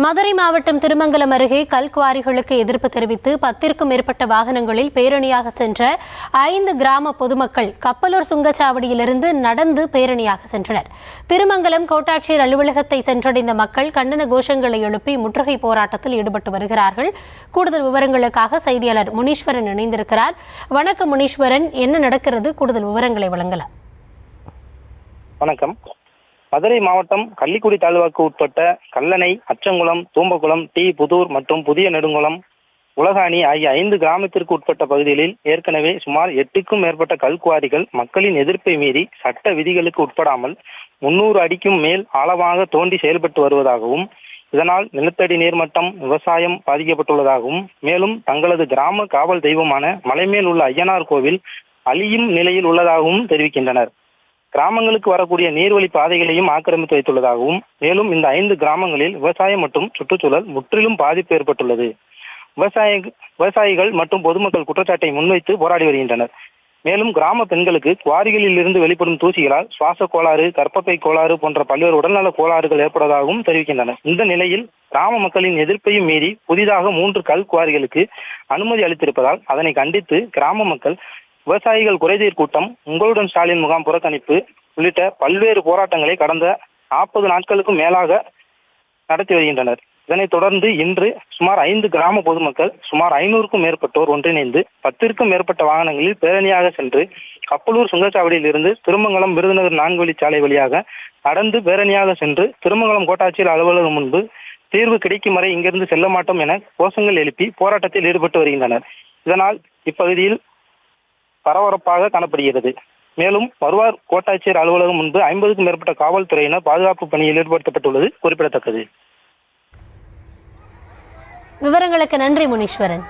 மதுரை மாவட்டம் திருமங்கலம் அருகே கல்குவாரிகளுக்கு எதிர்ப்பு தெரிவித்து 10க்கும் மேற்பட்ட வாகனங்களில் பேரணியாக சென்ற 5 கிராம பொதுமக்கள் கப்பலூர் சுங்கச்சாவடியிலிருந்து நடந்து பேரணியாக சென்றனர். திருமங்கலம் கோட்டாட்சியர் அலுவலகத்தை சென்றடைந்த மக்கள் கண்டன கோஷங்களை எழுப்பி முற்றுகை போராட்டத்தில் ஈடுபட்டு வருகிறார்கள். கூடுதல் விவரங்களுக்காக செய்தியாளர் முனீஸ்வரன் இணைந்திருக்கிறார். வணக்கம் முனீஸ்வரன், என்ன நடக்கிறது? கூடுதல் விவரங்களை வழங்கலாம். வணக்கம். மதுரை மாவட்டம் கள்ளிக்குடி தாலுகாவுக்கு உட்பட்ட கல்லணை, அச்சங்குளம், தூம்பகுளம், டி புதூர் மற்றும் புதிய நெடுங்குளம், உலகாணி ஆகிய 5 கிராமத்திற்கு உட்பட்ட பகுதிகளில் ஏற்கனவே சுமார் 8க்கும் மேற்பட்ட கல்குவாரிகள் மக்களின் எதிர்ப்பை மீறி சட்ட விதிகளுக்கு உட்படாமல் 300 அடிக்கும் மேல் ஆழமாக தோண்டி செயல்பட்டு வருவதாகவும், இதனால் நிலத்தடி நீர்மட்டம், விவசாயம் பாதிக்கப்பட்டுள்ளதாகவும், மேலும் தங்களது கிராம காவல் தெய்வமான மலைமேல் உள்ள ஐயனார் கோவில் அழியும் நிலையில் உள்ளதாகவும் தெரிவிக்கின்றனர். கிராமங்களுக்கு வரக்கூடிய நீர்வழி பாதைகளையும் ஆக்கிரமித்து வைத்துள்ளதாகவும், மேலும் இந்த 5 கிராமங்களில் விவசாயம் மற்றும் சுற்றுச்சூழல் முற்றிலும் பாதிப்பு ஏற்பட்டுள்ளது. விவசாயிகள் மற்றும் பொதுமக்கள் குற்றச்சாட்டை முன்வைத்து போராடி வருகின்றனர். மேலும் கிராம பெண்களுக்கு குவாரிகளில் இருந்து வெளிப்படும் தூசிகளால் சுவாச கோளாறு, கர்ப்பப்பை கோளாறு போன்ற பல்வேறு உடல்நல கோளாறுகள் ஏற்படுவதாகவும் தெரிவிக்கின்றனர். இந்த நிலையில் கிராம மக்களின் எதிர்ப்பையும் மீறி புதிதாக 3 கல் குவாரிகளுக்கு அனுமதி அளித்திருப்பதால் அதனை கண்டித்து கிராம மக்கள் விவசாயிகள் குறைதீர் கூட்டம், உங்களுடன் ஸ்டாலின் முகாம் புறக்கணிப்பு உள்ளிட்ட பல்வேறு போராட்டங்களை கடந்த 40 நாட்களுக்கும் மேலாக நடத்தி வருகின்றனர். இதனைத் தொடர்ந்து இன்று சுமார் 5 கிராம பொதுமக்கள் சுமார் 500க்கும் மேற்பட்டோர் ஒன்றிணைந்து 10க்கும் மேற்பட்ட வாகனங்களில் பேரணியாக சென்று கப்பலூர் சுங்கச்சாவடியில் இருந்து திருமங்கலம் விருதுநகர் 4 வழிச்சாலை வழியாக நடந்து பேரணியாக சென்று திருமங்கலம் கோட்டாட்சியர் அலுவலகம் முன்பு தீர்வு கிடைக்கும் வரை இங்கிருந்து செல்ல மாட்டோம் என கோஷங்கள் எழுப்பி போராட்டத்தில் ஈடுபட்டு வருகின்றனர். இதனால் இப்பகுதியில் பரபரப்பாக காணப்படுகிறது. மேலும் வருவார் கோட்டாட்சியர் அலுவலகம் முன்பு 50க்கும் மேற்பட்ட காவல்துறையினர் பாதுகாப்பு பணியில் ஈடுபடுத்தப்பட்டுள்ளது குறிப்பிடத்தக்கது. விவரங்களுக்கு நன்றி முனீஸ்வரன்.